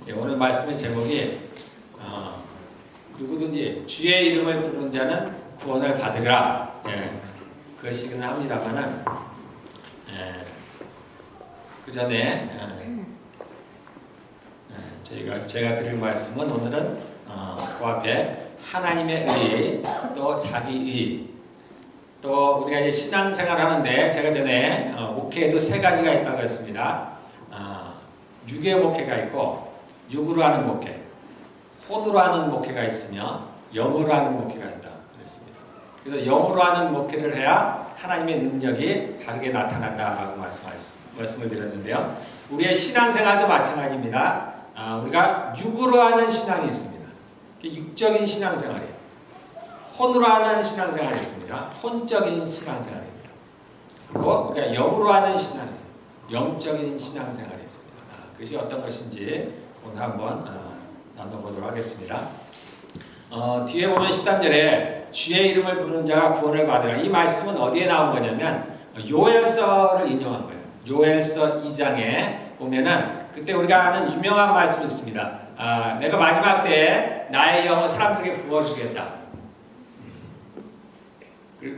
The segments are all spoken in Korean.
예, 오늘 말씀의 제목이 누구든지 주의 이름을 부르는 자는 구원을 받으리라. 예, 그것이긴 합니다만은 그 전에 제가 드릴 말씀은 오늘은 그 앞에 하나님의 의, 또 자기 의, 또 우리가 이제 신앙생활 하는데 제가 전에 목회에도 세 가지가 있다고 했습니다. 육의 목회가 있고 육으로 하는 목회, 혼으로 하는 목회가 있으며 영으로 하는 목회가 있다 그랬습니다. 그래서 영으로 하는 목회를 해야 하나님의 능력이 바르게 나타난다라고 말씀을 드렸는데요. 우리의 신앙생활도 마찬가지입니다. 우리가 육으로 하는 신앙이 있습니다. 육적인 신앙생활이에요. 혼으로 하는 신앙생활이 있습니다. 혼적인 신앙생활입니다. 그리고 우리가 영으로 하는 신앙, 영적인 신앙생활이 있습니다. 그것이 어떤 것인지 오늘 한번 나눠보도록 하겠습니다. 뒤에 보면 13절에 주의 이름을 부르는 자가 구원을 받으라. 이 말씀은 어디에 나온 거냐면 요엘서를 인용한 거예요. 요엘서 2장에 보면은 그때 우리가 아는 유명한 말씀이 있습니다. 내가 마지막 때에 나의 영을 사람들에게 부어주겠다.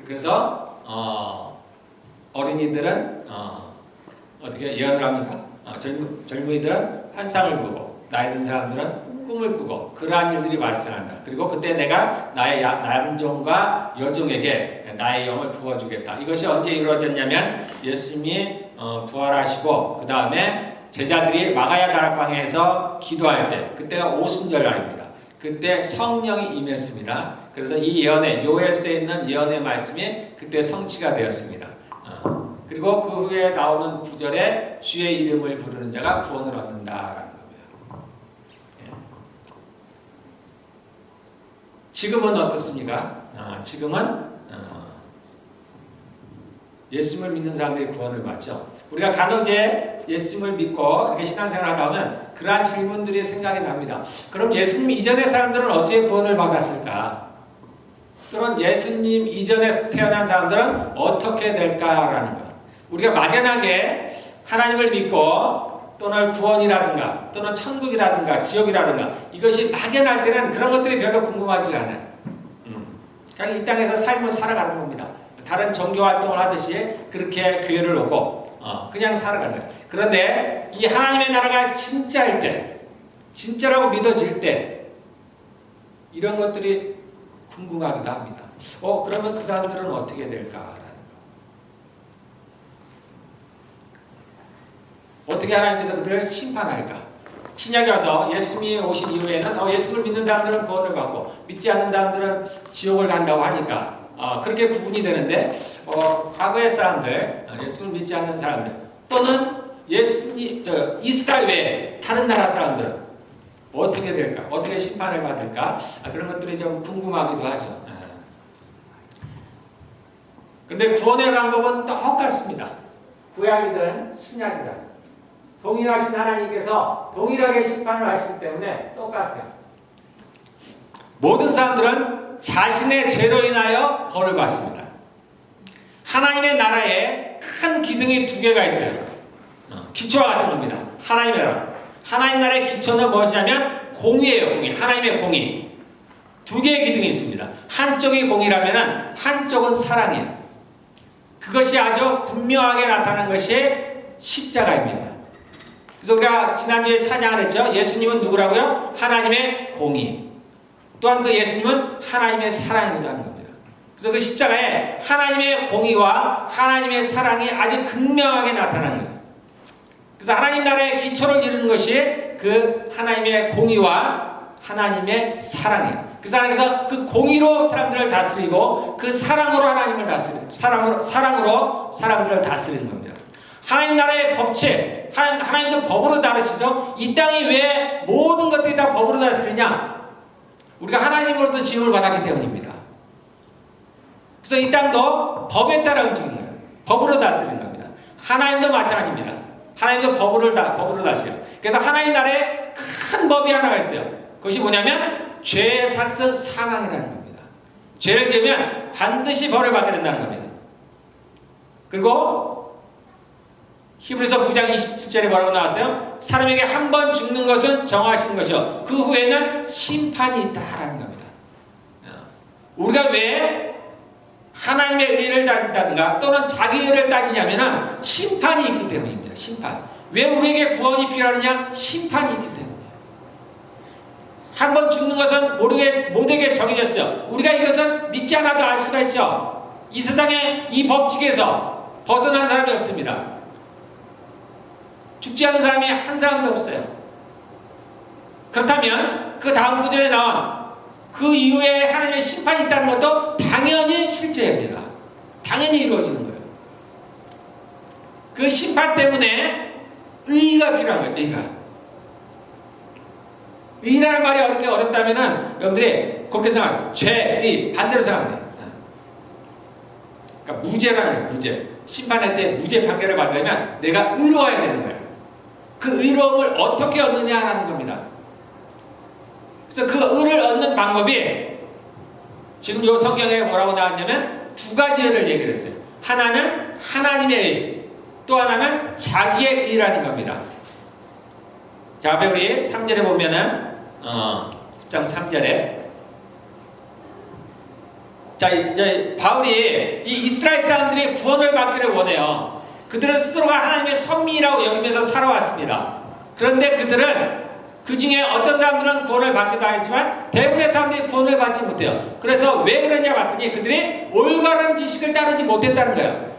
그래서 어린이들은 어떻게 예언을 합니까? 젊은이들은 환상을 보고 나이 든 사람들은 꿈을 꾸고 그러한 일들이 발생한다. 그리고 그때 내가 나의 남종과 여종에게 나의 영을 부어주겠다. 이것이 언제 이루어졌냐면 예수님이 부활하시고 그 다음에 제자들이 마가야 다락방에서 기도할 때, 그때가 오순절날입니다. 그때 성령이 임했습니다. 그래서 이 예언의 요엘서에 있는 예언의 말씀이 그때 성취가 되었습니다. 그리고 그 후에 나오는 구절에 주의 이름을 부르는 자가 구원을 얻는다라는 겁니다. 지금은 어떻습니까? 지금은 예수님을 믿는 사람들이 구원을 받죠. 우리가 간혹 이제 예수님을 믿고 이렇게 신앙생활을 하다 보면 그러한 질문들이 생각이 납니다. 그럼 예수님 이전의 사람들은 어찌 구원을 받았을까? 그런 예수님 이전에 태어난 사람들은 어떻게 될까라는 거예요. 우리가 막연하게 하나님을 믿고 또는 구원이라든가 또는 천국이라든가 지옥이라든가 이것이 막연할 때는 그런 것들이 별로 궁금하지 않아요. 그냥 이 땅에서 삶을 살아가는 겁니다. 다른 종교 활동을 하듯이 그렇게 교회를 오고 그냥 살아가는 거예요. 그런데 이 하나님의 나라가 진짜일 때, 진짜라고 믿어질 때 이런 것들이 궁금하기도 합니다. 그러면 그 사람들은 어떻게 될까? 어떻게 하나님께서 그들을 심판할까? 신약에 와서 예수님이 오신 이후에는 예수를 믿는 사람들은 구원을 받고 믿지 않는 사람들은 지옥을 간다고 하니까 그렇게 구분이 되는데 과거의 사람들, 예수를 믿지 않는 사람들 또는 이스라엘 외에 다른 나라 사람들은 어떻게 될까? 어떻게 심판을 받을까? 그런 것들이 좀 궁금하기도 하죠. 그런데 구원의 방법은 똑같습니다. 구약이든 신약이든 동일하신 하나님께서 동일하게 심판을 하시기 때문에 똑같아요. 모든 사람들은 자신의 죄로 인하여 벌을 받습니다. 하나님의 나라에 큰 기둥이 두 개가 있어요. 기초와 같은 겁니다. 하나님의 나라. 하나님 나라의 기초는 무엇이냐면 공의예요. 공의. 하나님의 공의. 두 개의 기둥이 있습니다. 한쪽이 공의라면 한쪽은 사랑이에요. 그것이 아주 분명하게 나타나는 것이 십자가입니다. 그래서 우리가 지난주에 찬양을 했죠. 예수님은 누구라고요? 하나님의 공의. 또한 그 예수님은 하나님의 사랑이라는 겁니다. 그래서 그 십자가에 하나님의 공의와 하나님의 사랑이 아주 극명하게 나타나는 거죠. 그래서 하나님 나라의 기초를 이루는 것이 그 하나님의 공의와 하나님의 사랑이에요. 그래서 하나님께서 그 공의로 사람들을 다스리고 그 사랑으로 하나님을 다스리고 사랑으로 사람들을 다스리는 겁니다. 하나님 나라의 법칙, 하나님도 법으로 다루시죠. 이 땅이 왜 모든 것들이 다 법으로 다스리냐? 우리가 하나님으로부터 지음을 받았기 때문입니다. 그래서 이 땅도 법에 따라 움직이는 거예요. 법으로 다스리는 겁니다. 하나님도 마찬가지입니다. 하나님도 법으로 다스려요. 그래서 하나님 나라에 큰 법이 하나가 있어요. 그것이 뭐냐면 죄의 삭은 사망이라는 겁니다. 죄를 지으면 반드시 벌을 받게 된다는 겁니다. 그리고 히브리서 9장 27절에 뭐라고 나왔어요? 사람에게 한 번 죽는 것은 정하신 것이요 그 후에는 심판이 있다라는 겁니다. 우리가 왜 하나님의 의를 따진다든가 또는 자기 의를 따지냐면은 심판이 있기 때문입니다. 심판. 왜 우리에게 구원이 필요하느냐? 심판이 있기 때문이에요. 한 번 죽는 것은 모두에게 정해졌어요. 우리가 이것은 믿지 않아도 알 수가 있죠. 이 세상에 이 법칙에서 벗어난 사람이 없습니다. 죽지 않은 사람이 한 사람도 없어요. 그렇다면 그 다음 구절에 나온 그 이후에 하나님의 심판이 있다는 것도 당연히 실제입니다. 당연히 이루어지는 거예요. 그 심판 때문에 의의가 필요한 거예요. 의의가. 의의라는 말이 어렵다면은 여러분들이 그렇게 생각해요. 죄의 반대로 생각해요. 그러니까 무죄라는 거예요. 무죄. 심판할 때 무죄 판결을 받으려면 내가 의로워야 되는 거예요. 그 의로움을 어떻게 얻느냐라는 겁니다. 그래서 그 의를 얻는 방법이 지금 이 성경에 뭐라고 나왔냐면 두 가지 의를 얘기를 했어요. 하나는 하나님의 의, 또 하나는 자기의 의라는 겁니다. 자, 앞에 우리 3절에 보면은 10장 3절에 자, 이제 바울이 이 이스라엘 사람들이 구원을 받기를 원해요. 그들은 스스로가 하나님의 선민이라고 여기면서 살아왔습니다. 그런데 그들은 그 중에 어떤 사람들은 구원을 받기도 하지만 대부분의 사람들이 구원을 받지 못해요. 그래서 왜 그러냐 봤더니 그들이 올바른 지식을 따르지 못했다는 거예요.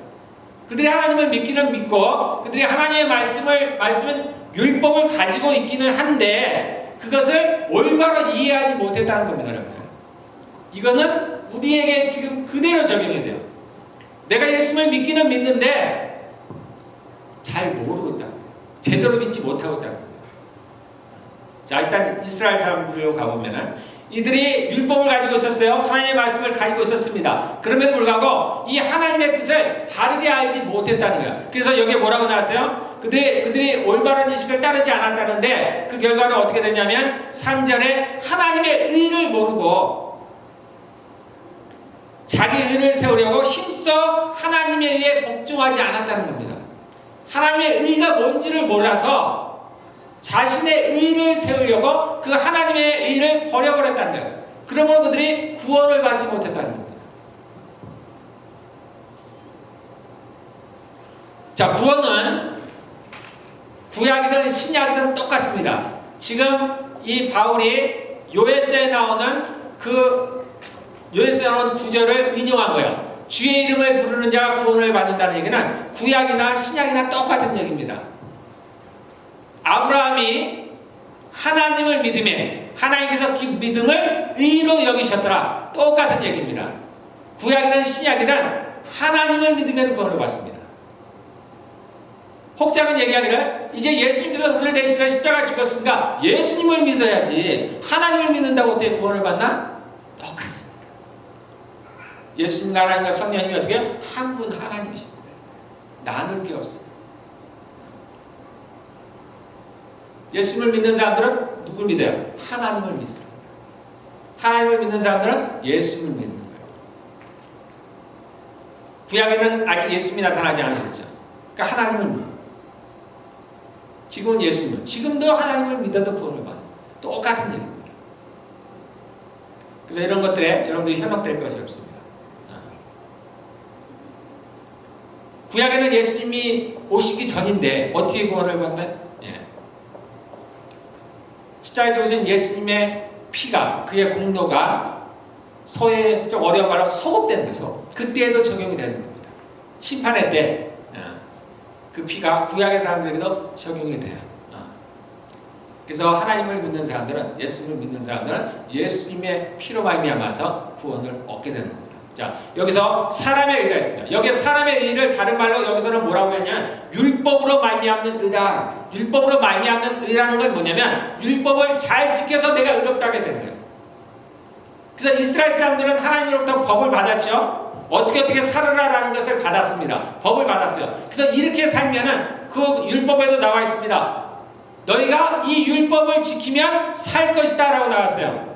그들이 하나님을 믿기는 믿고 그들이 하나님의 말씀은 율법을 가지고 있기는 한데 그것을 올바로 이해하지 못했다는 겁니다. 여러분들. 이거는 우리에게 지금 그대로 적용이 돼요. 내가 예수님을 믿기는 믿는데 잘 모르고 있다. 제대로 믿지 못하고 있다. 자, 일단 이스라엘 사람들로 가보면은 이들이 율법을 가지고 있었어요. 하나님의 말씀을 가지고 있었습니다. 그럼에도 불구하고 이 하나님의 뜻을 바르게 알지 못했다는 거예요. 그래서 여기에 뭐라고 나왔어요? 그들이 올바른 지식을 따르지 않았다는데 그 결과는 어떻게 되냐면 3절에 하나님의 의를 모르고 자기 의를 세우려고 힘써 하나님의 의에 복종하지 않았다는 겁니다. 하나님의 의가 뭔지를 몰라서 자신의 의를 세우려고 그 하나님의 의를 버려버렸다는 거예요. 그러므로 그들이 구원을 받지 못했다는 겁니다. 자, 구원은 구약이든 신약이든 똑같습니다. 지금 이 바울이 요에스에 나오는 요에스에 나오는 구절을 인용한 거예요. 주의 이름을 부르는 자가 구원을 받는다는 얘기는 구약이나 신약이나 똑같은 얘기입니다. 아브라함이 하나님을 믿음에 하나님께서 그 믿음을 의로 여기셨더라. 똑같은 얘기입니다. 구약이든 신약이든 하나님을 믿으면 구원을 받습니다. 혹자는 얘기하기를 이제 예수님께서 우리를 대신해 십자가에 죽었으니까 예수님을 믿어야지 하나님을 믿는다고 어떻게 구원을 받나? 똑같습니다. 예수님과 하나님과 성령님이 어떻게 해요? 한 분 하나님이십니다. 나눌 게 없어요. 예수님을 믿는 사람들은 누굴 믿어요? 하나님을 믿습니다. 하나님을 믿는 사람들은 예수님을 믿는 거예요. 구약에는 아직 예수님이 나타나지 않으셨죠. 그러니까 하나님을 믿어요. 지금은 예수님을, 지금도 하나님을 믿어도 구원을 받아요. 똑같은 일입니다. 그래서 이런 것들에 여러분들이 현혹될 것이 없습니다. 구약에는 예수님이 오시기 전인데 어떻게 구원을 받는? 십자가에 죽으신 예수님의 피가 그의 공로가 소의 좀 어려운 말로 소급되는 거죠. 그때에도 적용이 되는 겁니다. 심판의 때 그 피가 구약의 사람들에게도 적용이 돼요. 그래서 하나님을 믿는 사람들은 예수님을 믿는 사람들은 예수님의 피로 말미암아서 구원을 얻게 되는 겁니다. 자, 여기서 사람의 의가 있습니다. 여기에 사람의 의를 다른 말로 여기서는 뭐라고 했냐면 율법으로 말미암는 의다. 율법으로 말미암는 의라는 건 뭐냐면 율법을 잘 지켜서 내가 의롭다게 되는 거예요. 그래서 이스라엘 사람들은 하나님으로부터 법을 받았죠. 어떻게 살아라라는 것을 받았습니다. 법을 받았어요. 그래서 이렇게 살면은 그 율법에도 나와 있습니다. 너희가 이 율법을 지키면 살 것이다 라고 나왔어요.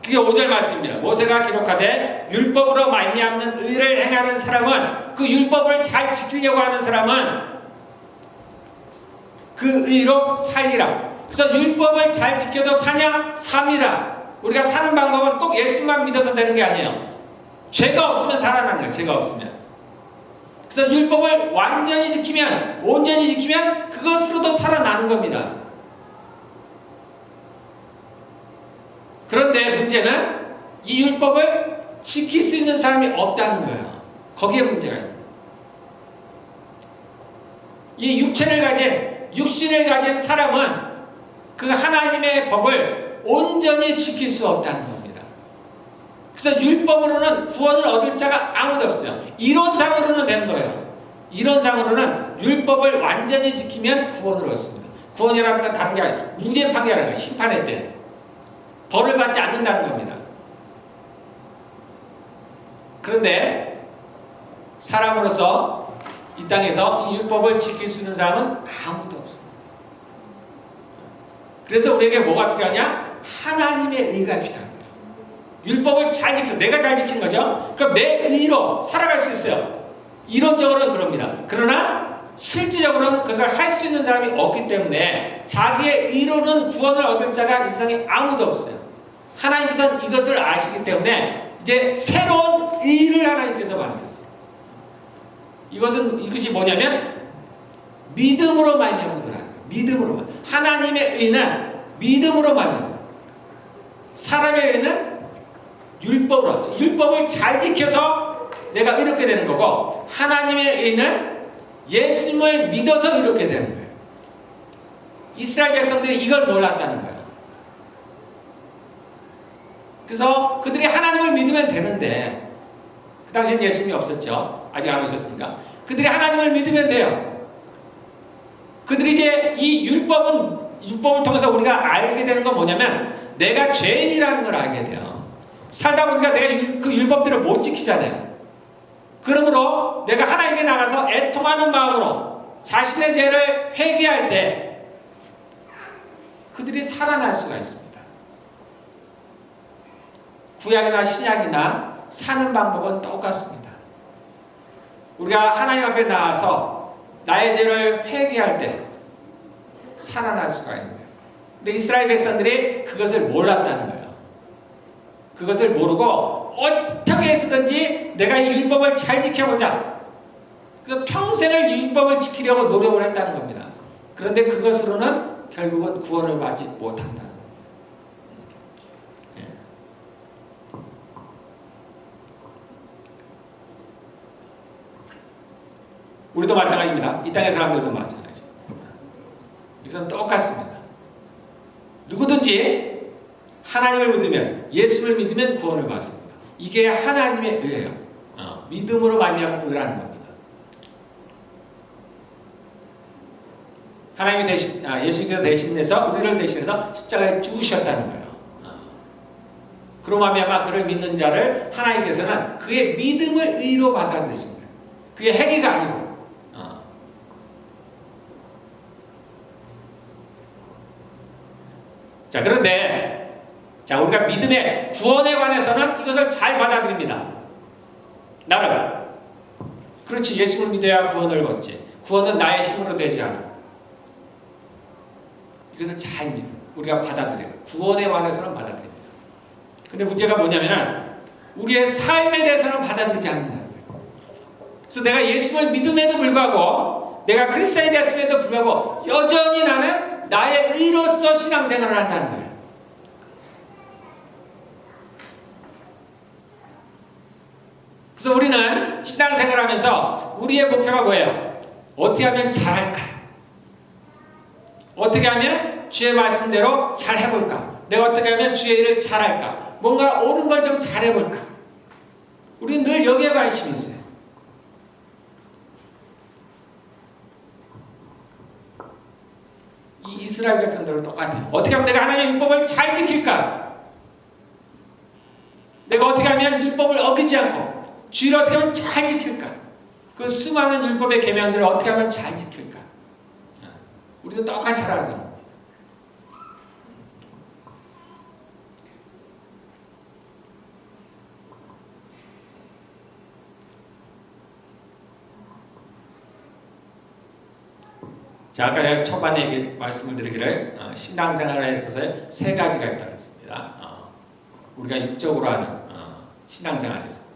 그게 5절 말씀입니다. 모세가 기록하되 율법으로 말미암는 의를 행하는 사람은, 그 율법을 잘 지키려고 하는 사람은 그 의로 살리라. 그래서 율법을 잘 지켜도 사냐? 삽니다. 우리가 사는 방법은 꼭 예수만 믿어서 되는 게 아니에요. 죄가 없으면 살아나는 거예요. 죄가 없으면. 그래서 율법을 완전히 지키면, 온전히 지키면 그것으로도 살아나는 겁니다. 그런데 문제는 이 율법을 지킬 수 있는 사람이 없다는 거예요. 거기에 문제가 있는 거예요. 이 육신을 가진 사람은 그 하나님의 법을 온전히 지킬 수 없다는 겁니다. 그래서 율법으로는 구원을 얻을 자가 아무도 없어요. 이론상으로는 된 거예요. 이론상으로는 율법을 완전히 지키면 구원을 얻습니다. 구원이라는 건 다른 게 아니라 무죄 판결하는 거예요. 심판의 때 벌을 받지 않는다는 겁니다. 그런데 사람으로서 이 땅에서 이 율법을 지킬 수 있는 사람은 아무도 없습니다. 그래서 우리에게 뭐가 필요하냐? 하나님의 의가 필요한 거예요. 율법을 잘 지켜서 내가 잘 지키는 거죠. 그럼 내 의로 살아갈 수 있어요. 이론적으로는 그럽니다. 그러나 실질적으로는 그것을 할 수 있는 사람이 없기 때문에 자기의 의로는 구원을 얻을 자가 이 세상에 아무도 없어요. 하나님께서는 이것을 아시기 때문에 이제 새로운 의를 하나님께서 만드셨어요. 이것이 뭐냐면 믿음으로 말미암는 거라는 거예요. 믿음으로만. 하나님의 의는 믿음으로 말미암는 거예요. 사람의 의는 율법으로. 율법을 잘 지켜서 내가 이렇게 되는 거고, 하나님의 의는 예수님을 믿어서 이렇게 되는 거예요. 이스라엘 백성들이 이걸 몰랐다는 거예요. 그래서 그들이 하나님을 믿으면 되는데, 그 당시엔 예수님이 없었죠. 아직 안 오셨으니까. 그들이 하나님을 믿으면 돼요. 그들이 이제 이 율법을 통해서 우리가 알게 되는 건 뭐냐면, 내가 죄인이라는 걸 알게 돼요. 살다 보니까 내가 그 율법들을 못 지키잖아요. 그러므로 내가 하나님께 나가서 애통하는 마음으로 자신의 죄를 회개할 때 그들이 살아날 수가 있습니다. 구약이나 신약이나 사는 방법은 똑같습니다. 우리가 하나님 앞에 나와서 나의 죄를 회개할 때 살아날 수가 있는 거예요. 근데 이스라엘 백성들이 그것을 몰랐다는 거예요. 그것을 모르고 어떻게 해서든지 내가 이 율법을 잘 지켜보자. 그래서 평생을 이 율법을 지키려고 노력을 했다는 겁니다. 그런데 그것으로는 결국은 구원을 받지 못한다는 거예요. 우리도 마찬가지입니다. 이 땅의 사람들도 마찬가지. 이것은 똑같습니다. 누구든지 하나님을 믿으면, 예수를 믿으면 구원을 받습니다. 이게 하나님의 의예요. 믿음으로 말미암은 의라는 겁니다. 하나님이 예수님께서 대신해서 우리를 대신해서 십자가에 죽으셨다는 거예요. 그로 말미암아 그를 믿는 자를 하나님께서는 그의 믿음을 의로 받아들이십니다. 그의 행위가 아니고. 자, 그런데 우리가 믿음의 구원에 관해서는 이것을 잘 받아들입니다. 나름. 그렇지, 예수를 믿어야 구원을 얻지. 구원은 나의 힘으로 되지 않아. 이것을 잘 우리가 받아들여요. 구원에 관해서는 받아들입니다. 근데 문제가 뭐냐면은 우리의 삶에 대해서는 받아들이지 않는다는 거예요. 그래서 내가 예수를 믿음에도 불구하고, 내가 그리스도인이 됐음에도 불구하고 여전히 나는 나의 의로서 신앙생활을 한다는 거예요. 그래서 우리는 신앙생활을 하면서 우리의 목표가 뭐예요? 어떻게 하면 잘할까? 어떻게 하면 주의 말씀대로 잘 해볼까? 내가 어떻게 하면 주의 일을 잘할까? 뭔가 옳은 걸 좀 잘해볼까? 우리는 늘 여기에 관심이 있어요. 이 이스라엘 백성들은 똑같아요. 어떻게 하면 내가 하나님의 율법을 잘 지킬까? 내가 어떻게 하면 율법을 어기지 않고 주의를 어떻게 하면 잘 지킬까? 그 수많은 율법의 계명들을 어떻게 하면 잘 지킬까? 우리도 똑같이 살아야 됩니다. 자, 아까 제가 초반에 말씀을 드리기를 신앙생활에 있어서 세 가지가 있다고 했습니다. 우리가 육적으로 하는 신앙생활이 있습니다.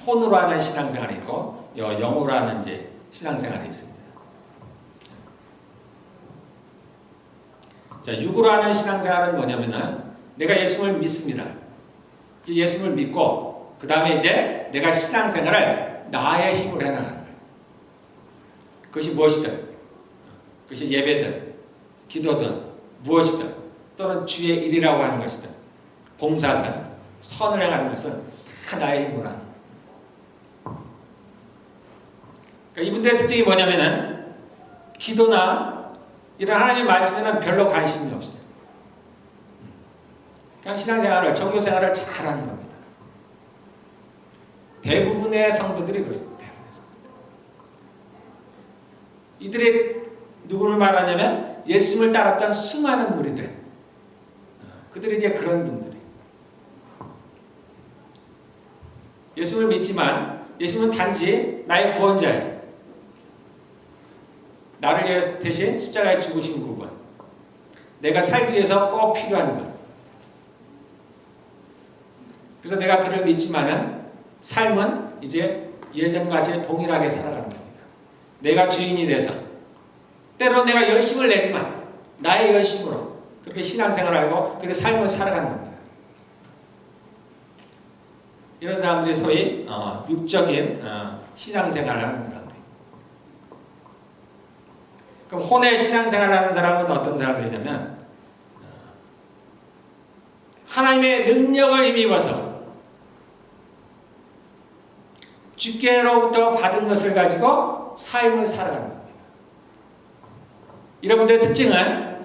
혼으로 하는 신앙생활이 있고 영으로 하는 이제 신앙생활이 있습니다. 자, 육으로 하는 신앙생활은 뭐냐면은 내가 예수님을 믿습니다. 예수님을 믿고 그 다음에 이제 내가 신앙생활을 나의 힘으로 해나가는 거예요. 그것이 무엇이든, 그것이 예배든, 기도든, 무엇이든, 또는 주의 일이라고 하는 것이든, 봉사든, 선을 행하는 것은 다 나의 힘으로 하는 거예요. 그러니까 이분들의 특징이 뭐냐면은 기도나 이런 하나님의 말씀에는 별로 관심이 없어요. 그냥 신앙생활을, 종교생활을 잘하는 겁니다. 대부분의 성도들이 그렇습니다. 대부분의 성도들. 이들이 누구를 말하냐면 예수님을 따랐던 수많은 무리들. 그들이 이제 그런 분들이. 예수님을 믿지만 예수님은 단지 나의 구원자예요. 나를 대신 십자가에 죽으신 그분. 내가 살기 위해서 꼭 필요한 분. 그래서 내가 그를 믿지만은 삶은 이제 예전같이 동일하게 살아가는 겁니다. 내가 주인이 돼서 때로 내가 열심을 내지만 나의 열심으로 그렇게 신앙생활을 하고 그렇게 삶을 살아가는 겁니다. 이런 사람들이 소위 육적인 신앙생활을 하는 사람들. 그럼 혼의 신앙생활을 하는 사람은 어떤 사람들이냐면 하나님의 능력을 힘입어서 주께로부터 받은 것을 가지고 삶을 살아가는 겁니다. 여러분들의 특징은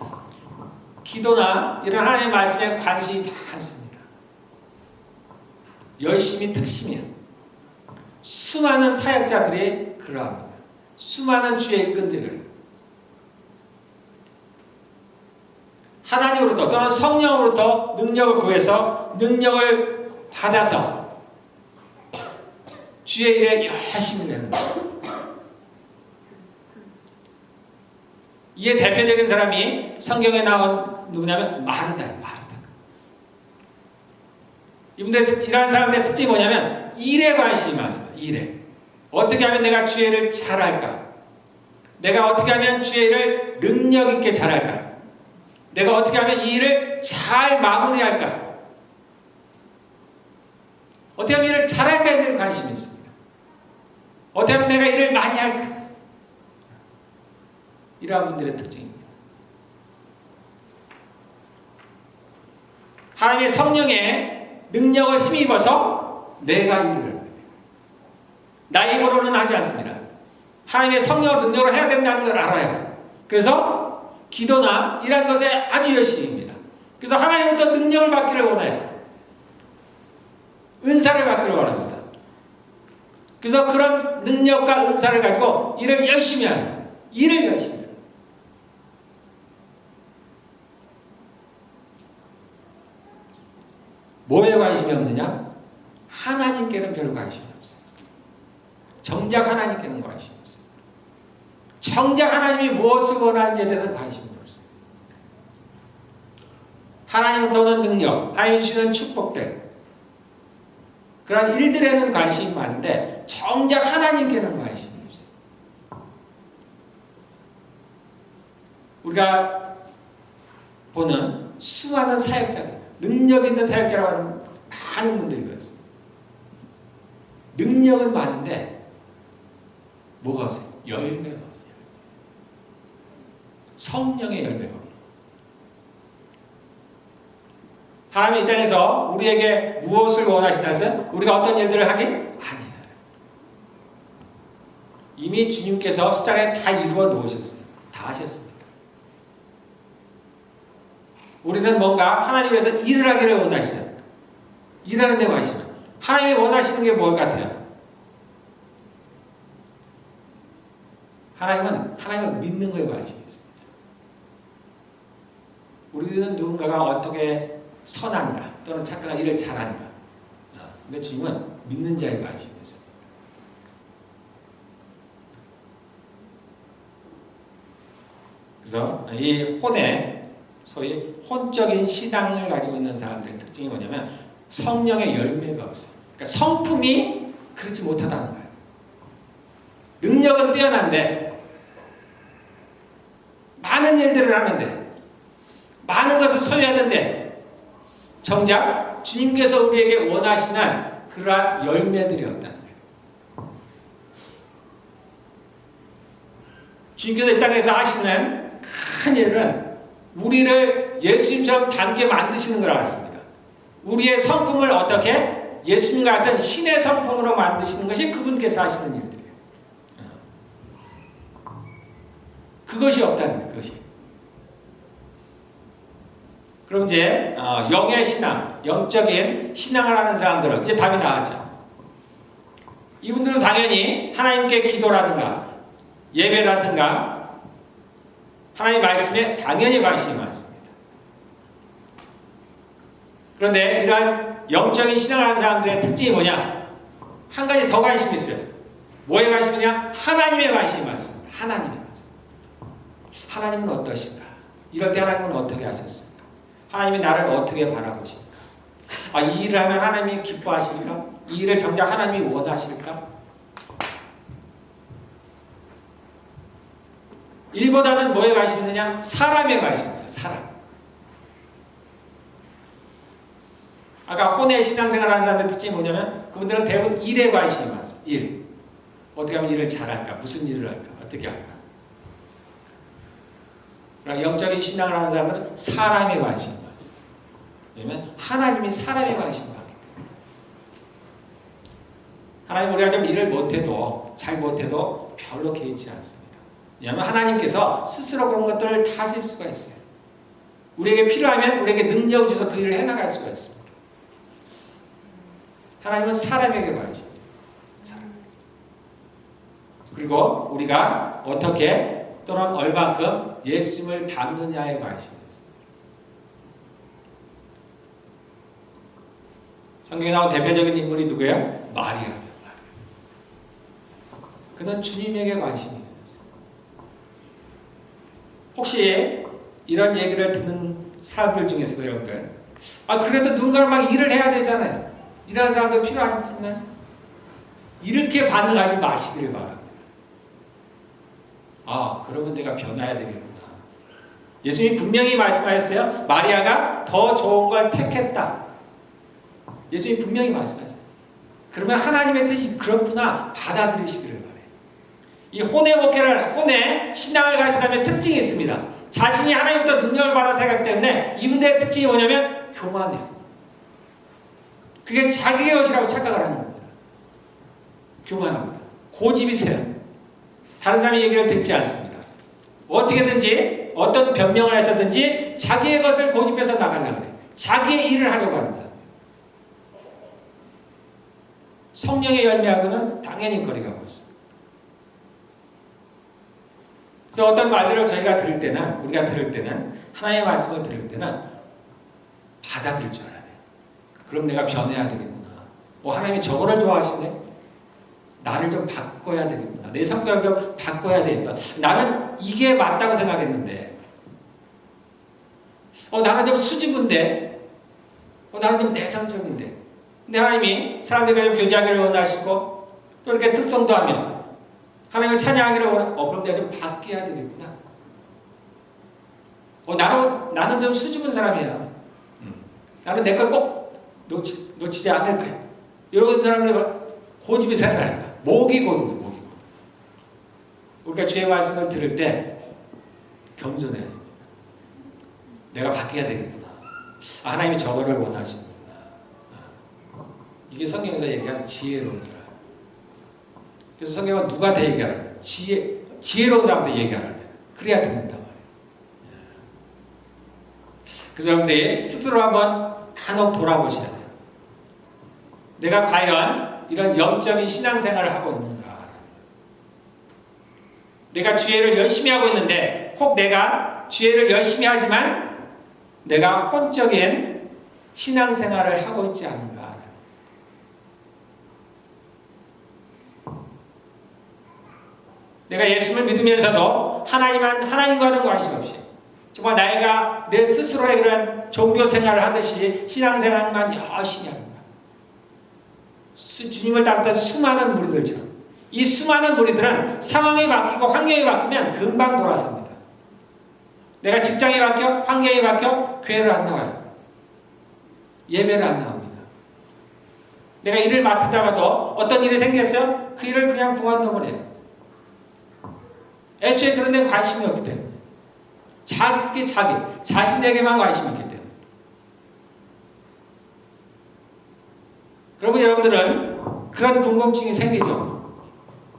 기도나 이런 하나님의 말씀에 관심이 많습니다. 열심히 특심이에요. 수많은 사역자들이 그러합니다. 수많은 주의 일꾼들을 하나님으로부터 또는 성령으로부터 능력을 구해서 능력을 받아서 주의 일에 열심히 내는 사람. 이에 대표적인 사람이 성경에 나온 누구냐면 마르다예요. 마르다. 이분들 이러한 사람들의 특징이 뭐냐면 일에 관심이 많습니다. 일에. 어떻게 하면 내가 주의 일을 잘할까? 내가 어떻게 하면 주의 일을 능력 있게 잘할까? 내가 어떻게 하면 이 일을 잘 마무리할까? 어떻게 하면 일을 잘할까에 대한 관심이 있습니다. 어떻게 하면 내가 일을 많이 할까? 이러한 분들의 특징입니다. 하나님의 성령의 능력을 힘입어서 내가 일을 합니다. 나의 힘으로는 하지 않습니다. 하나님의 성령의 능력을 해야 된다는 걸 알아요. 그래서 기도나 이런 것에 아주 열심입니다. 그래서 하나님부터 능력을 받기를 원해요. 은사를 받기를 원합니다. 그래서 그런 능력과 은사를 가지고 일을 열심히 하는 거예요. 일을 열심히 해요. 뭐에 관심이 없느냐? 하나님께는 별로 관심이 없어요. 정작 하나님께는 관심이 없어요. 정작 하나님이 무엇을 원하는지에 대해서 관심이 없어요. 하나님부터 오는 능력, 하나님이 주시는 축복들, 그런 일들에는 관심이 많은데 정작 하나님께는 관심이 없어요. 우리가 보는 수많은 사역자들, 능력 있는 사역자라고 하는 많은 분들이 그렇습니다. 능력은 많은데 뭐가 없어요? 열매가 없어요. 성령의 열매가 없어요. 하나님이 이 땅에서 우리에게 무엇을 원하신다 해서 우리가 어떤 일들을 하기? 아니에요. 이미 주님께서 십자가에 다 이루어 놓으셨어요. 다 하셨습니다. 우리는 뭔가 하나님 위해서 일을 하기를 원하시죠. 일하는 데 관심이. 하나님이 원하시는 게 뭘 같아요? 하나님은 믿는 거에 관심이 있습니다. 우리는 누군가가 어떻게 선한가 또는 착각한 일을 잘한가. 근데 주님은 믿는 자에 관심이 있습니다. 그래서 이 혼의 소위 혼적인 신앙을 가지고 있는 사람들의 특징이 뭐냐면 성령의 열매가 없어요. 그러니까 성품이 그렇지 못하다는 거예요. 능력은 뛰어난데 많은 일들을 하는데 많은 것을 소유하는데 정작 주님께서 우리에게 원하시는 그러한 열매들이 없다는 거예요. 주님께서 이 땅에서 하시는 큰 일은 우리를 예수님처럼 닮게 만드시는 거라고 했습니다. 우리의 성품을 어떻게 예수님 같은 신의 성품으로 만드시는 것이 그분께서 하시는 일들이에요. 그것이 없다는 거예요. 그것이. 그럼 이제 영의 신앙, 영적인 신앙을 하는 사람들은 이제 답이 나왔죠. 이분들은 당연히 하나님께 기도라든가 예배라든가 하나님 말씀에 당연히 관심이 많습니다. 그런데 이러한 영적인 신앙을 하는 사람들의 특징이 뭐냐? 한 가지 더 관심이 있어요. 뭐에 관심이냐? 하나님에 관심이 많습니다. 하나님에 관심. 하나님은 어떠신가? 이럴 때 하나님은 어떻게 하셨습니까? 하나님이 나를 어떻게 바라보십니까? 이 일을 하면 하나님이 기뻐하실까? 이 일을 정작 하나님이 원하실까? 일보다는 뭐에 관심이 있느냐? 사람에 관심이 있어요. 사람. 아까 혼의 신앙생활 하는 사람들 특징이 뭐냐면 그분들은 대부분 일에 관심이 많습니다. 일. 어떻게 하면 일을 잘할까? 무슨 일을 할까? 어떻게 할까? 영적인 신앙을 하는 사람들은 사람에 관심이 많습니다. 왜냐하면 하나님이 사람에 관심이 많기 때문에. 하나님 우리가 좀 일을 못해도 잘 못해도 별로 개의치 않습니다. 왜냐하면 하나님께서 스스로 그런 것들을 다 하실 수가 있어요. 우리에게 필요하면 우리에게 능력을 주셔서 그 일을 해나갈 수가 있습니다. 하나님은 사람에게 관심이 있어요. 사람. 그리고 우리가 어떻게 또는 얼만큼 예수님을 닮느냐에 관심이 있습니다. 성경에 나온 대표적인 인물이 누구예요? 마리아. 그는 주님에게 관심이 있었어요. 혹시 이런 얘기를 듣는 사람들 중에서도 여러분들 그래도 누군가를 막 일을 해야 되잖아요. 일하는 사람도 필요하지만 이렇게 반응하지 마시기를 바랍니다. 그러면 내가 변화해야 되겠구나. 예수님이 분명히 말씀하셨어요. 마리아가 더 좋은 걸 택했다. 예수님이 분명히 말씀하셨어요. 그러면 하나님의 뜻이 그렇구나 받아들이시기를 바래요. 이 혼의 목회를, 혼의 신앙을 가진 사람의 특징이 있습니다. 자신이 하나님부터 능력을 받아서 하기 때문에 이분들의 특징이 뭐냐면 교만해요. 그게 자기의 것이라고 착각을 하는 겁니다. 교만합니다. 고집이 세요. 다른 사람의 얘기를 듣지 않습니다. 어떻게든지 어떤 변명을 해서든지 자기의 것을 고집해서 나가려고 해요. 자기의 일을 하려고 하는 사람. 성령의 열매하고는 당연히 거리가 멀습니다. 그래서 어떤 말들을 저희가 들을 때는, 우리가 들을 때는, 하나님의 말씀을 들을 때는 받아들일 줄 알아야 돼요. 그럼 내가 변해야 되겠구나. 하나님이 저거를 좋아하시네? 나를 좀 바꿔야 되겠구나. 내 성격을 좀 바꿔야 되겠구나. 나는 이게 맞다고 생각했는데, 나는 좀 수줍은데, 나는 좀 내성적인데. 근데 하나님이 사람들과 좀 교제하기를 원하시고, 또 이렇게 특성도 하면, 하나님을 찬양하기를 원하고, 그럼 내가 좀 바뀌어야 되겠구나. 나는 좀 수줍은 사람이야. 나는 내 걸 꼭 놓치지 않을 거야. 이런 사람들 고집이 생각하는 거야. 목이 고든다. 목이 고든. 우리가 주의 말씀을 들을 때 겸손해야 됩니다. 내가 바뀌어야 되겠구나. 하나님이 저거를 원하시는구나. 이게 성경에서 얘기한 지혜로운 사람. 그래서 성경은 누구한테 얘기하라고? 지혜로운 사람한테 얘기하라고. 그래야 듣는단 말이에요. 그래서 여러분들이 스스로 한번 간혹 돌아보셔야 돼요. 내가 과연 이런 영적인 신앙생활을 하고 있는가? 내가 주의를 열심히 하고 있는데 혹 내가 주의를 열심히 하지만 내가 혼적인 신앙생활을 하고 있지 않은가? 내가 예수님을 믿으면서도 하나님과는 관심 없이 정말 내가 내 스스로의 그런 종교 생활을 하듯이 신앙생활만 열심히 하는 거야. 주님을 따랐던 수많은 무리들처럼. 이 수많은 무리들은 상황이 바뀌고 환경이 바뀌면 금방 돌아섭니다. 내가 직장이 바뀌어, 환경이 바뀌어, 교회를 안 나와요. 예배를 안 나옵니다. 내가 일을 맡다가도 어떤 일이 생겼어요? 그 일을 그냥 그만둬버려요. 애초에 그런 데 관심이 없기 때문에. 자신에게만 관심이 있기 때문에. 그러면 여러분들은 그런 궁금증이 생기죠.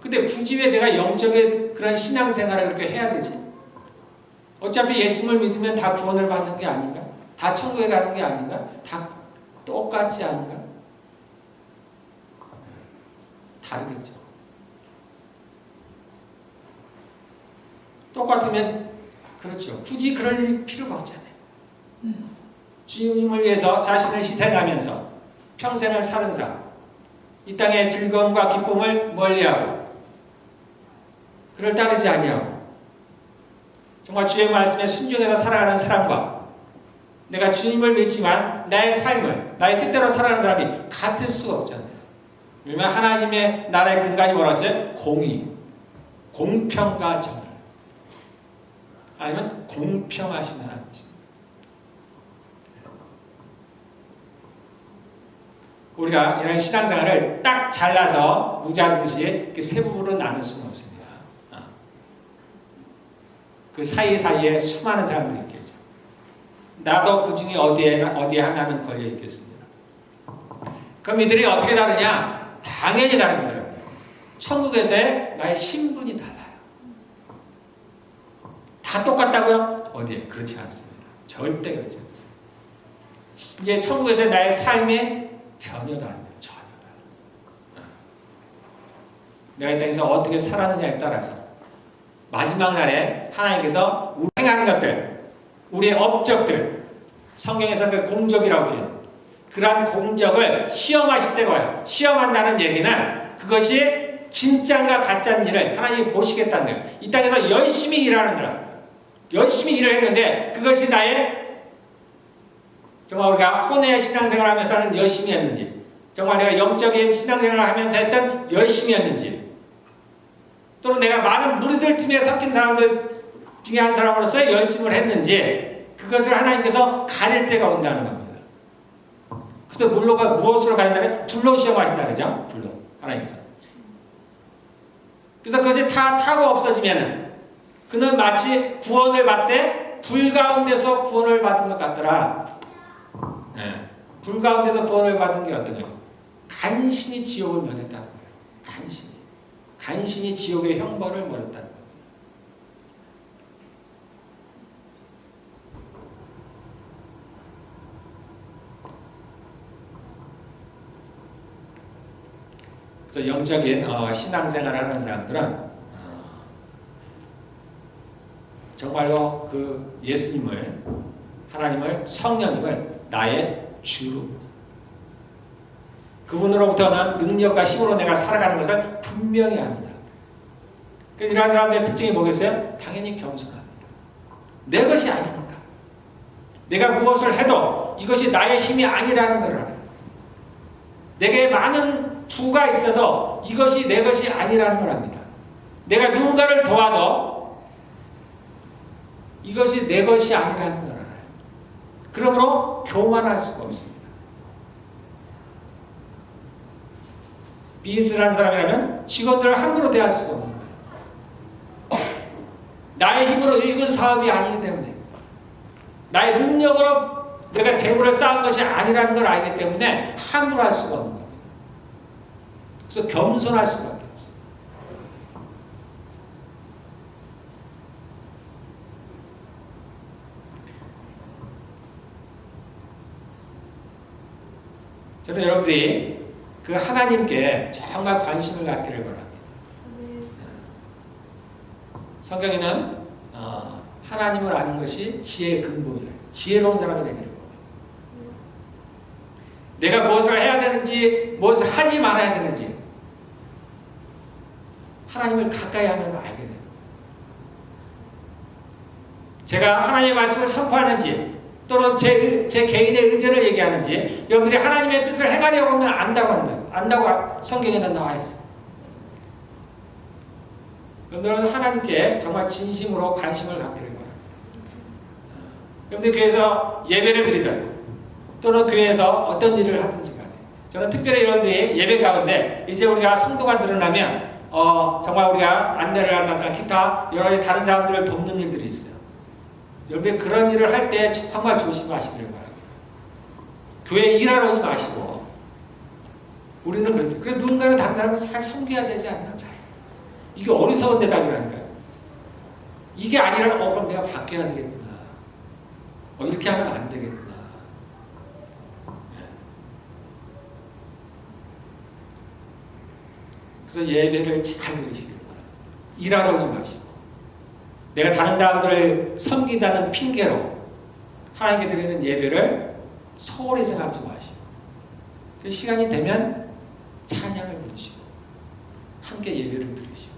근데 굳이 왜 내가 영적인 그런 신앙생활을 그렇게 해야 되지? 어차피 예수님을 믿으면 다 구원을 받는 게 아닌가? 다 천국에 가는 게 아닌가? 다 똑같지 않은가? 다르겠죠. 똑같으면 그렇죠. 굳이 그럴 필요가 없잖아요. 주님을 위해서 자신을 희생하면서 평생을 사는 삶, 이 땅의 즐거움과 기쁨을 멀리하고 그를 따르지 아니하고 정말 주의 말씀에 순종해서 살아가는 사람과 내가 주님을 믿지만 나의 삶을 나의 뜻대로 살아가는 사람이 같을 수가 없잖아요. 왜냐하면 하나님의 나라의 근간이 뭐라고 했어요? 공의, 공평과 정의. 아니면 공평하신 하나님이죠. 우리가 이런 신앙생활을 딱 잘라서 무자르듯이 이렇게 세 부분으로 나눌 수는 없습니다. 그 사이사이에 수많은 사람들이 있겠죠. 나도 그 중에 어디에 하나는 걸려 있겠습니다. 그럼 이들이 어떻게 다르냐? 당연히 다릅니다. 천국에서의 나의 신분이 달라요. 다 똑같다고요? 어디에? 그렇지 않습니다. 절대 그렇지 않습니다. 이제 천국에서의 나의 삶이 전혀 다릅니다. 전혀 다릅니다. 내가 이 땅에서 어떻게 살았느냐에 따라서 마지막 날에 하나님께서 우리 행하는 것들, 우리의 업적들, 성경에서 그 공적이라고 표현해요. 그러한 공적을 시험하실 때가 와요. 시험한다는 얘기는 그것이 진짜인가 가짜인지를 하나님이 보시겠다는 거예요. 이 땅에서 열심히 일하는 사람, 열심히 일을 했는데 그것이 나의 정말 우리가 혼의 신앙생활을 하면서 하는 열심히 했는지, 정말 내가 영적인 신앙생활을 하면서 했던 열심히 했는지, 또는 내가 많은 무리들 틈에 섞인 사람들 중에 한 사람으로서의 열심을 했는지 그것을 하나님께서 가릴 때가 온다는 겁니다. 그래서 물로가 무엇으로 가린다면 불로 시험하신다 그러죠? 불로 하나님께서. 그래서 그것이 다 타고 없어지면은 그는 마치 구원을 받되 불 가운데서 구원을 받은 것 같더라. 네. 불 가운데서 구원을 받은 게 어떤 거예요? 간신히 지옥을 면했다는 거예요. 간신히 지옥의 형벌을 멀었다는 거예요. 그래서 영적인 신앙생활을 하는 사람들은 정말로 그 예수님을, 하나님을, 성령님을 나의 주로, 그분으로부터는 능력과 힘으로 내가 살아가는 것을 분명히 아는 사람. 이러한 사람들의 특징이 뭐겠어요? 당연히 겸손합니다. 내 것이 아니니까. 내가 무엇을 해도 이것이 나의 힘이 아니라는 걸 알아요. 내게 많은 부가 있어도 이것이 내 것이 아니라는 걸 압니다. 내가 누군가를 도와도 이것이 내 것이 아니라는 걸 알아요. 그러므로 교만할 수가 없습니다. 비즈니스를 하는 사람이라면 직원들을 함부로 대할 수가 없는 거예요. 나의 힘으로 일군 사업이 아니기 때문에, 나의 능력으로 내가 재물을 쌓은 것이 아니라는 걸 알기 때문에 함부로 할 수가 없는 겁니다. 그래서 겸손할 수밖에 없어요. 저는 여러분들이 그 하나님께 정말 관심을 갖기를 바랍니다. 성경에는 하나님을 아는 것이 지혜의 근본이에요. 지혜로운 사람이 되기를 바랍니다. 내가 무엇을 해야 되는지, 무엇을 하지 말아야 되는지 하나님을 가까이 하면 알게 돼요. 제가 하나님의 말씀을 선포하는지 또는 제 개인의 의견을 얘기하는지 여러분들이 하나님의 뜻을 행하려고 하면 안다고 성경에는 나와 있어요. 여러분들은 하나님께 정말 진심으로 관심을 갖기를 바랍니다. 여러분들 교회에서 예배를 드리든 또는 교회에서 어떤 일을 하든지 간에 저는 특별히 여러분들이 예배 가운데 이제 우리가 성도가 늘어나면 정말 우리가 안내를 한다든가 기타 여러 가지 다른 사람들을 돕는 일들이 있어요. 여러분들 그런 일을 할 때 정말 조심하시길 바랍니다. 교회에 일하러 오지 마시고 우리는 그렇게 그래 누군가는 다른 사람을 잘 섬겨야 되지 않나 잘. 이게 어리석은 대답이라니까요. 이게 아니라 그럼 내가 바뀌어야 되겠구나. 이렇게 하면 안 되겠구나. 그래서 예배를 잘 드리시길 바랍니다. 일하러 오지 마시고 내가 다른 사람들을 섬기다는 핑계로 하나님께 드리는 예배를 소홀히 생각하지 마시고 그 시간이 되면 찬양을 부르시고 함께 예배를 드리시고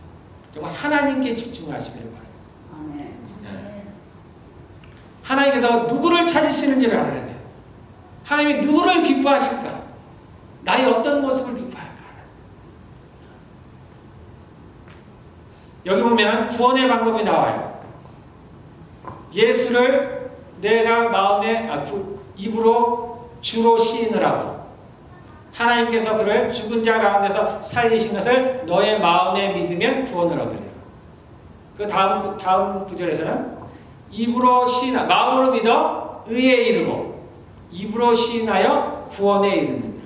정말 하나님께 집중하시길 바랍니다. 네. 하나님께서 누구를 찾으시는지를 알아야 돼요. 하나님이 누구를 기뻐하실까? 나의 어떤 모습을 기뻐할까? 여기 보면 구원의 방법이 나와요. 예수를 내가 마음에 입으로 주로 시인을 하고 하나님께서 그를 죽은 자 가운데서 살리신 것을 너의 마음에 믿으면 구원을 얻으리라. 그 다음 구절에서는 입으로 시인하 마음으로 믿어 의에 이르고 입으로 시인하여 구원에 이르느니라.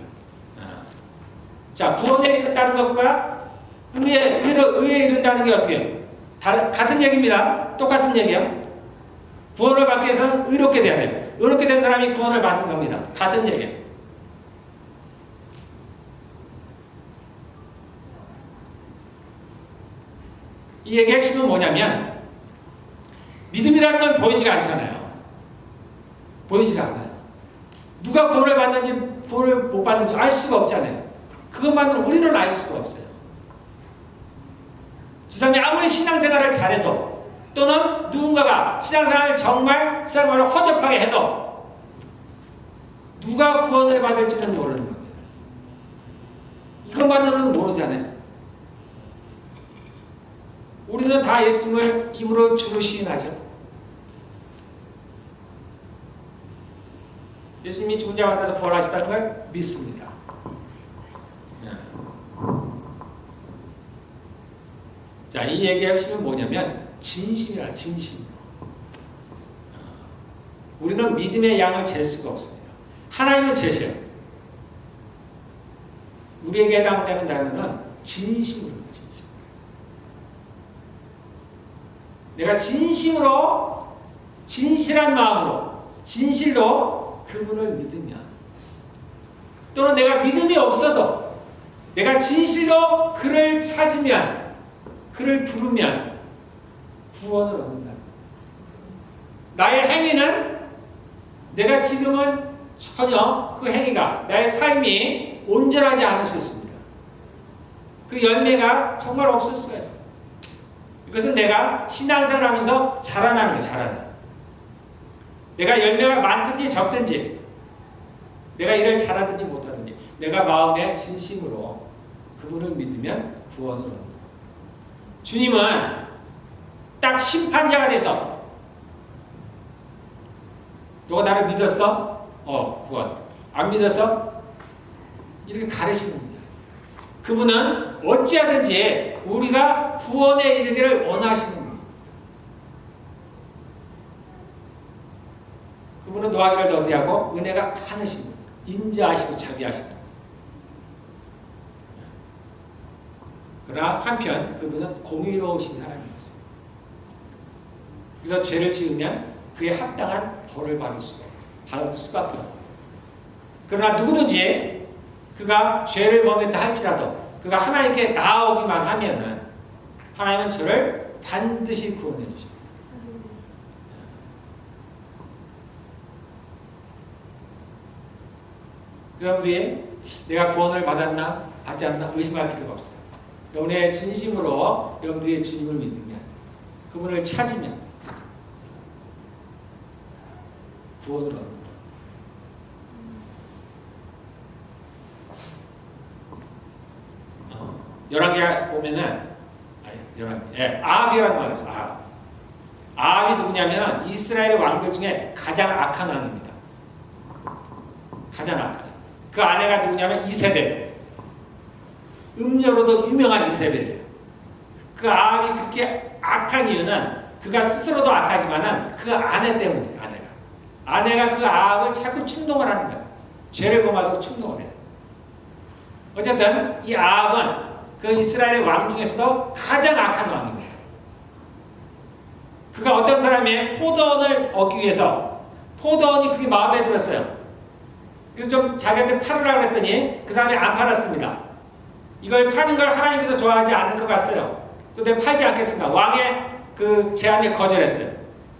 자, 구원에 이른다는 것과 의에 이른다는 게 어떻게 해요? 같은 얘기입니다. 똑같은 얘기예요. 구원을 받기 위해서는 의롭게 돼야 돼요. 의롭게 된 사람이 구원을 받는 겁니다. 같은 얘기예요. 이 얘기의 핵심은 뭐냐면 믿음이라는 건 보이지가 않잖아요. 보이지가 않아요. 누가 구원을 받는지 구원을 못 받는지 알 수가 없잖아요. 그것만으로 우리는 알 수가 없어요. 그 사람이 아무리 신앙생활을 잘해도 또는 누군가가 신앙생활을 정말 신앙생활을 허접하게 해도 누가 구원을 받을지는 모르는 겁니다. 이것만으로는 모르잖아요. 우리는 다 예수님을 입으로 주로 시인하죠. 예수님이 죽은 자 가운데서 부활하시다는 걸 믿습니다. 자, 이 얘기의 핵심은 뭐냐면 진심이라 진심. 우리는 믿음의 양을 잴 수가 없습니다. 하나님은 재셔요. 우리에게 해당되는 단어는 진심으로. 내가 진심으로 진실한 마음으로 진실로 그분을 믿으면 또는 내가 믿음이 없어도 내가 진실로 그를 찾으면 그를 부르면 구원을 얻는다. 나의 행위는 내가 지금은 전혀 그 행위가 나의 삶이 온전하지 않을 수 있습니다. 그 열매가 정말 없을 수가 있어요. 이것은 내가 신앙생활을 하면서 자라나는 거예요. 자라나. 내가 열매가 많든지 적든지 내가 일을 잘하든지 못하든지 내가 마음에 진심으로 그분을 믿으면 구원을 얻는다. 주님은 딱 심판자가 돼서 너가 나를 믿었어? 구원. 안 믿었어? 이렇게 가르치는 겁니다. 그분은 어찌하든지 우리가 구원에 이르기를 원하시는 겁니다. 그분은 노하기를 더디하고 은혜가 많으신 겁니다. 인자하시고 자비하시는 겁니다. 그러나 한편 그분은 공의로우신 하나님이세요. 그래서 죄를 지으면 그에 합당한 벌을 받을 수밖에 없고 그러나 누구든지 그가 죄를 범했다 할지라도 그가 하나님께 나아오기만 하면은 하나님은 저를 반드시 구원해 주십니다. 여러분들이 내가 구원을 받았나 받지 않나 의심할 필요가 없어요. 여러분의 진심으로 여러분들이 주님을 믿으면 그분을 찾으면 구원을 얻는 거예요. 열왕기에 보면은 아합이라는 말이 있어요. 아합이 누구냐면 이스라엘의 왕들 중에 가장 악한 왕입니다. 가장 악한. 그 아내가 누구냐면 이세벨. 음녀로도 유명한 이세벨이에요. 그 아합이 그렇게 악한 이유는 그가 스스로도 악하지만은 그 아내 때문이에요. 아내가 그 아합을 자꾸 충동을 하는 거예요. 죄를 범하도록 충동을 해요. 어쨌든 이 아합은 그 이스라엘의 왕 중에서도 가장 악한 왕입니다. 그가 어떤 사람의 포도원을 얻기 위해서 포도원이 그게 마음에 들었어요. 그래서 좀 자기한테 팔으라고 했더니 그 사람이 안 팔았습니다. 이걸 파는 걸 하나님께서 좋아하지 않을 것 같아요. 그래서 내가 팔지 않겠습니다. 왕의 그 제안에 거절했어요.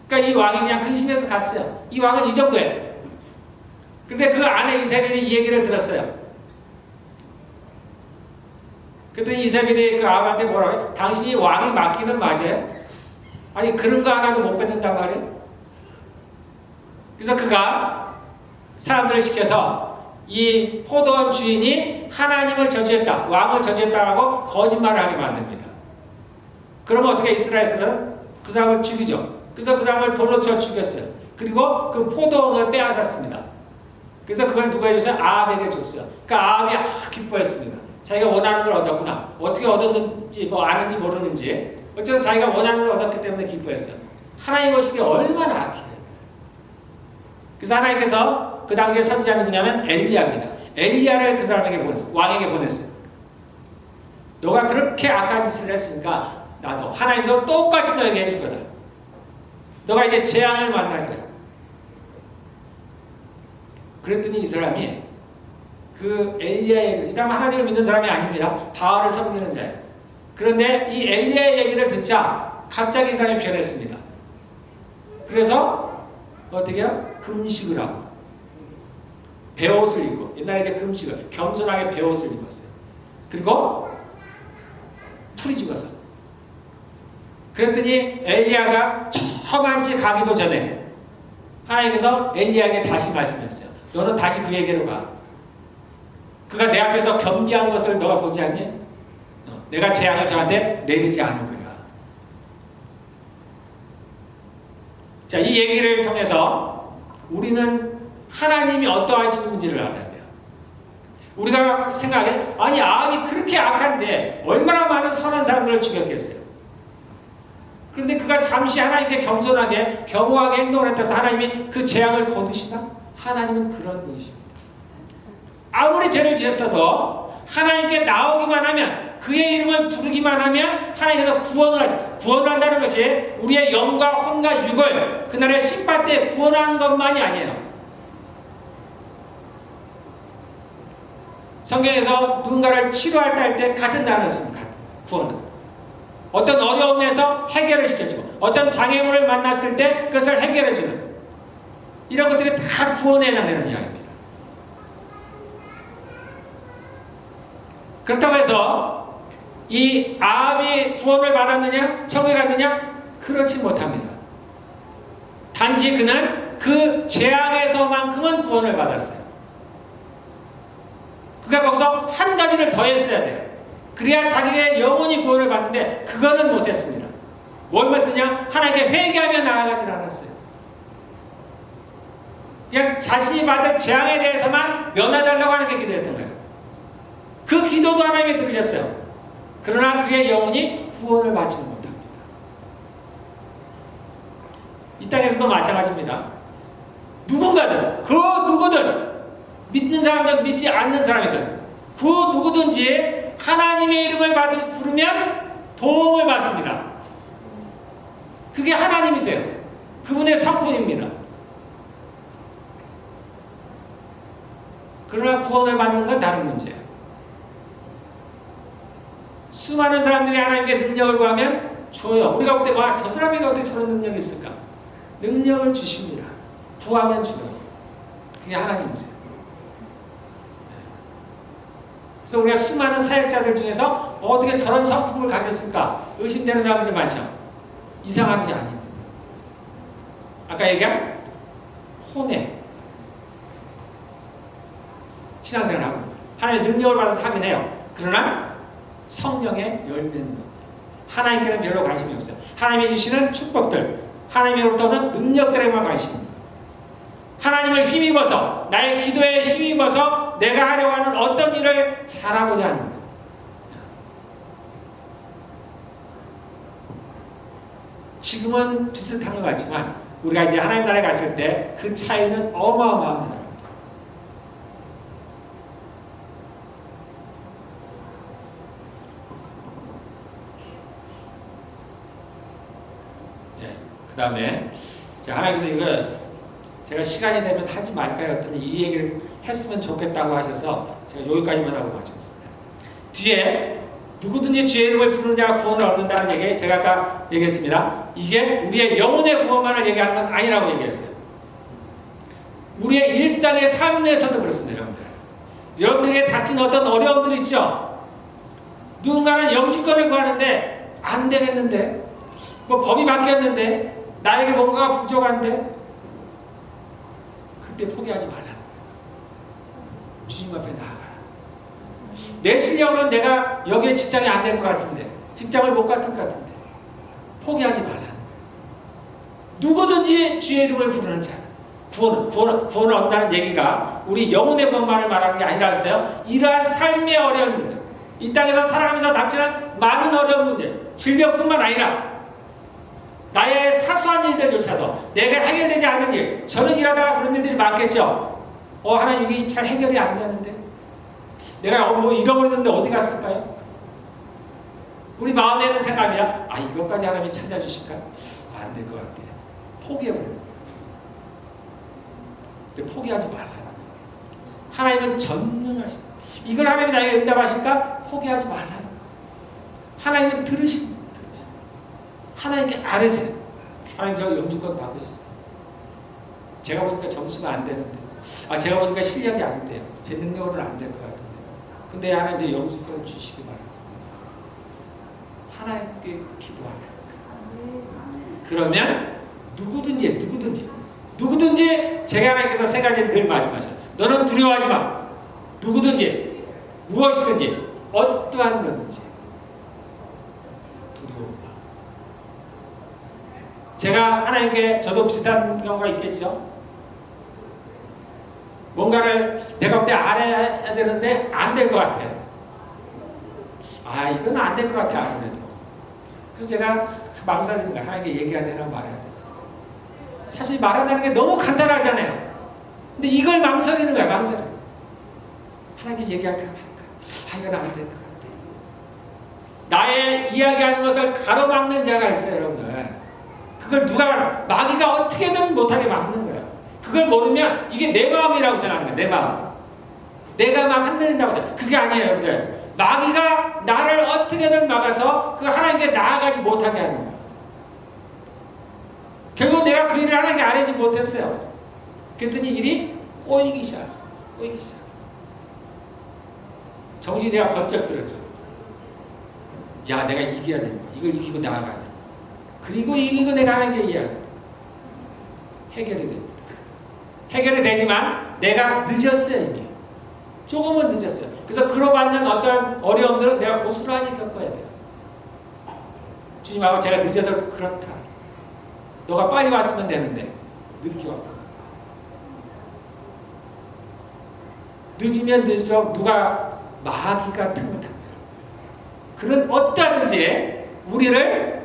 그러니까 이 왕이 그냥 근심해서 갔어요. 이 왕은 이 정도예요. 근데 그 아내 이세벨이 이 얘기를 들었어요. 그랬더니 이세벨이 그 아합한테 뭐라고 해요? 당신이 왕이 맞기는 맞아요? 아니 그런 거 하나도 못 뱉는단 말이에요. 그래서 그가 사람들을 시켜서 이 포도원 주인이 하나님을 저주했다, 왕을 저주했다라고 거짓말을 하게 만듭니다. 그러면 어떻게 이스라엘에서는 그 사람을 죽이죠. 그래서 그 사람을 돌로 쳐 죽였어요. 그리고 그 포도원을 빼앗았습니다. 그래서 그걸 누가 해줬어요? 아합에게 줬어요. 그러니까 아합이 기뻐했습니다. 자기가 원하는 걸 얻었구나. 어떻게 얻었는지 아는지 모르는지 어쨌든 자기가 원하는 걸 얻었기 때문에 기뻐했어요. 하나님 보시기에 얼마나 악해요. 그래서 하나님께서 그 당시에 선지자는 누구냐면 엘리야입니다. 엘리야를 그 사람에게 보냈어요. 왕에게 보냈어요. 너가 그렇게 악한 짓을 했으니까 나도 하나님도 똑같이 너에게 해줄 거다. 너가 이제 재앙을 만날 거야. 그랬더니 이 사람이 그 엘리야의 이 사람 하나님을 믿는 사람이 아닙니다. 바알을 섬기는 자예요. 그런데 이 엘리야의 얘기를 듣자 갑자기 이 사람이 변했습니다. 그래서 어떻게 해요? 금식을 하고 베옷을 입고 옛날에 이제 금식을 겸손하게 베옷을 입었어요. 그리고 풀이 죽어서 그랬더니 엘리야가 저만치 가기도 전에 하나님께서 엘리야에게 다시 말씀했어요. 너는 다시 그에게로 가. 그가 내 앞에서 겸비한 것을 너가 보지 않니? 내가 재앙을 저한테 내리지 않을 거야. 자, 이 얘기를 통해서 우리는 하나님이 어떠하시는지를 알아야 돼요. 우리가 생각해, 아니 아합이 그렇게 악한데 얼마나 많은 선한 사람들을 죽였겠어요. 그런데 그가 잠시 하나님께 겸손하게 겸허하게 행동을 했다고 해서 하나님이 그 재앙을 거두시나? 하나님은 그런 분이십니다. 아무리 죄를 지었어도 하나님께 나오기만 하면 그의 이름을 부르기만 하면 하나님께서 구원을 한다는 것이 우리의 영과 혼과 육을 그날의 심판 때 구원하는 것만이 아니에요. 성경에서 누군가를 치료할 때 같은 단어를 씁니다. 구원은. 어떤 어려움에서 해결을 시켜주고 어떤 장애물을 만났을 때 그것을 해결해주는 이런 것들이 다 구원해내는 이야기입니다. 그렇다고 해서 이 아합이 구원을 받았느냐? 천국에 갔느냐? 그렇지 못합니다. 단지 그는 그 재앙에서만큼은 구원을 받았어요. 그가 거기서 한 가지를 더 했어야 돼요. 그래야 자기의 영혼이 구원을 받는데 그거는 못했습니다. 뭘 못했냐? 하나님께 회개하며 나아가질 않았어요. 그냥 자신이 받을 재앙에 대해서만 면하달라고 하는 게 기도했던 거예요. 그 기도도 하나님이 들으셨어요. 그러나 그의 영혼이 구원을 받지는 못합니다. 이 땅에서도 마찬가지입니다. 누군가든 그 누구든 믿는 사람들 믿지 않는 사람이든 그 누구든지 하나님의 이름을 부르면 도움을 받습니다. 그게 하나님이세요. 그분의 성품입니다. 그러나 구원을 받는 건 다른 문제예요. 수많은 사람들이 하나님께 능력을 구하면 줘요. 우리가 볼 때 와, 저 사람에게 어떻게 저런 능력이 있을까? 능력을 주십니다. 구하면 줘요. 그게 하나님이세요. 그래서 우리가 수많은 사역자들 중에서 어떻게 저런 성품을 가졌을까 의심되는 사람들이 많죠. 이상한 게 아닙니다. 아까 얘기한 손해. 신앙생활을 하고 하나님의 능력을 받아서 하긴 해요. 그러나 성령의 열매는 하나님께는 별로 관심이 없어요. 하나님이 주시는 축복들, 하나님으로부터는 능력들에만 관심입니다. 하나님을 힘입어서, 나의 기도에 힘입어서 내가 하려고 하는 어떤 일을 잘하고자 하는 거예요. 지금은 비슷한 것 같지만 우리가 이제 하나님 나라에 갔을 때 그 차이는 어마어마합니다. 그 다음에 하나님께서 이거 제가 시간이 되면 하지 말까요? 했더니 이 얘기를 했으면 좋겠다고 하셔서 제가 여기까지만 하고 마쳤습니다. 뒤에 누구든지 주의 이름을 부르는 자가 구원을 얻는다는 얘기 제가 아까 얘기했습니다. 이게 우리의 영혼의 구원만을 얘기하는 건 아니라고 얘기했어요. 우리의 일상의 삶에서도 그렇습니다. 여러분들. 여러분들에게 닥친 어떤 어려움들 있죠? 누군가는 영주권을 구하는데 안 되겠는데 뭐 법이 바뀌었는데 나에게 뭔가가 부족한데 그때 포기하지 말라. 주님 앞에 나아가라. 내 실력으로는 내가 여기에 직장이 안 될 것 같은데 직장을 못 갔을 것 같은데 포기하지 말라. 누구든지 주의 이름을 부르는 자 구원을 얻는다는 얘기가 우리 영혼의 구원만을 말하는 게 아니라 했어요. 이러한 삶의 어려움들 이 땅에서 살아가면서 닥치는 많은 어려운 문제 질병뿐만 아니라 나의 사소한 일들조차도 내가 해결되지 않는 일 저는 일하다가 그런 일들이 많겠죠. 하나님 이게 잘 해결이 안 되는데 내가 뭐 잃어버렸는데 어디 갔을까요? 우리 마음에는 생각이야. 이것까지 하나님이 찾아주실까? 안 될 것 같아. 포기해버려요. 근데 포기하지 말라. 하나님은 전능하신 이걸 하나님이 나에게 응답하실까? 포기하지 말라. 하나님은 들으십니다. 하나님께 아뢰세요. 하나님 저 영주권 바꾸셨어요. 제가 보니까 점수가 안 되는데 제가 보니까 실력이 안 돼요. 제 능력으로는 안 될 것 같은데 근데 하나님 저 영주권을 주시기 바랍니다. 하나님께 기도하면 그러면 누구든지 제가 하나님께서 세 가지를 늘 말씀하셔요. 너는 두려워하지 마. 누구든지 무엇이든지 어떠한 거든지 두려워 마. 제가 하나님께 저도 비슷한 경우가 있겠죠. 뭔가를 내가 볼 때 알아야 되는데 안 될 것 같아. 이건 안 될 것 같아 아무래도. 그래서 제가 망설이는 거야. 하나님께 얘기해야 되나 말아야 되나. 사실 말한다는 게 너무 간단하잖아요. 근데 이걸 망설이는 거야. 망설여. 하나님께 얘기할까 말까. 이건 안 될 것 같아. 나의 이야기하는 것을 가로막는 자가 있어요. 여러분들. 그걸 누가 마귀가 어떻게든 못하게 막는 거예요. 그걸 모르면 이게 내 마음이라고 생각하는 거예요. 내 마음. 내가 막 흔들린다고 생각해요. 그게 아니에요. 여러분들. 마귀가 나를 어떻게든 막아서 그 하나님께 나아가지 못하게 하는 거예요. 결국 내가 그 일을 하나님께 안 하지 못했어요. 그랬더니 일이 꼬이기 시작. 정신이 내가 번쩍 들었죠. 내가 이겨야 되는 거야. 이걸 이기고 나아가야 돼. 그리고 이기고 내가 하나님께 이야기해야 돼. 해결이 됩니다. 해결이 되지만 내가 늦었어요. 이미. 조금은 늦었어요. 그래서 그로 받는 어떤 어려움들은 내가 고스란히 겪어야 돼요. 주님하고 제가 늦어서 그렇다. 너가 빨리 왔으면 되는데 늦게 왔구나. 늦으면 늦을수록 누가 마귀가 틈을 탄다. 그런 어떠하든지 우리를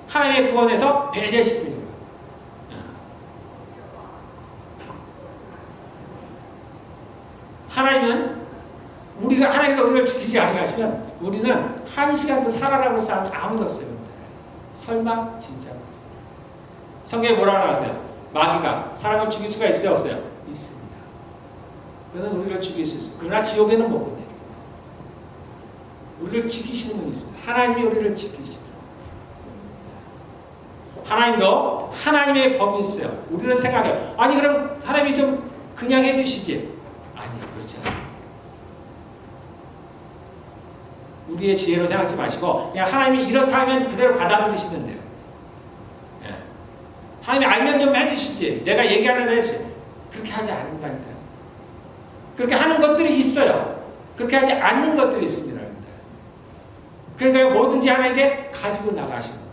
하나님의 구원에서 배제시키는 거예요. 하나님은 하나님께서 우리를 지키지 아니하시면 우리는 한 시간도 살아라고 사람이 아무도 없어요. 설마 진짜 없어요. 성경에 뭐라고 나왔어요? 마귀가 사람을 죽일 수가 있어요? 없어요? 있습니다. 그는 우리를 죽일 수 있어요. 그러나 지옥에는 못 보내요. 우리를 지키시는 분이 있습니다. 하나님이 우리를 지키시는 하나님도 하나님의 법이 있어요. 우리는 생각해요. 그럼 하나님이 좀 그냥 해주시지. 아니요. 그렇지 않습니다. 우리의 지혜로 생각하지 마시고 그냥 하나님이 이렇다 하면 그대로 받아들이시면 돼요. 하나님이 알면 좀 해주시지. 내가 얘기하는 대로 해주시지. 그렇게 하지 않는다니까요. 그렇게 하는 것들이 있어요. 그렇게 하지 않는 것들이 있습니다. 그러니까 뭐든지 하나님께 가지고 나가시는 거예요.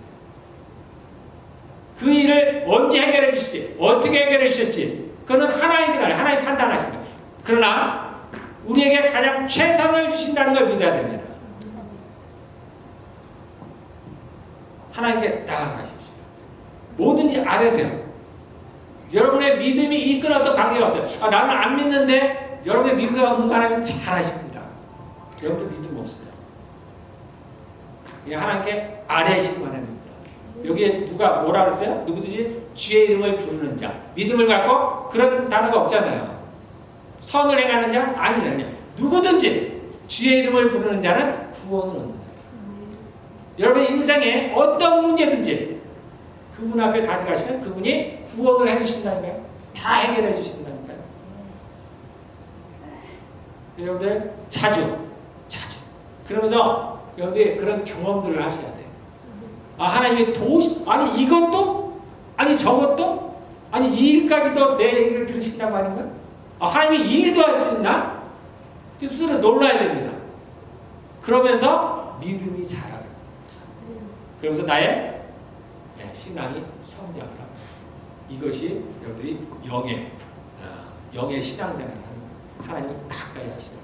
그 일을 언제 해결해 주실지, 어떻게 해결해 주실지, 그거는 하나님 판단하시는 거예요. 그러나 우리에게 가장 최선을 주신다는 걸 믿어야 됩니다. 하나님께 나아가십시오. 뭐든지 아뢰세요. 여러분의 믿음이 이끌어도 관계가 없어요. 나는 안 믿는데 여러분의 믿음 없는 하나님 잘 아십니다. 여러분도 믿음 없어요. 그냥 하나님께 아뢰시기만 합니다. 여기에 누가 뭐라 그랬어요? 누구든지 주의 이름을 부르는 자. 믿음을 갖고 그런 단어가 없잖아요. 선을 행하는 자? 아니잖아요. 누구든지 주의 이름을 부르는 자는 구원을 얻는다. 여러분 인생에 어떤 문제든지 그분 앞에 가져가시면 그분이 구원을 해주신다니까요. 다 해결해 주신다니까요. 여러분들 자주 그러면서 여러분들 그런 경험들을 하셔야 돼요. 하나님이 아니 이것도? 아니 저것도? 아니 이 일까지도 내 얘기를 들으신다고 하는가? 하나님이 이 일도 할 수 있나? 스스로 놀라야 됩니다. 그러면서 믿음이 자라요. 그러면서 나의 신앙이 성장을 합니다. 이것이 여러분들이 영의 신앙생활을 하는 하나님을 가까이 하시는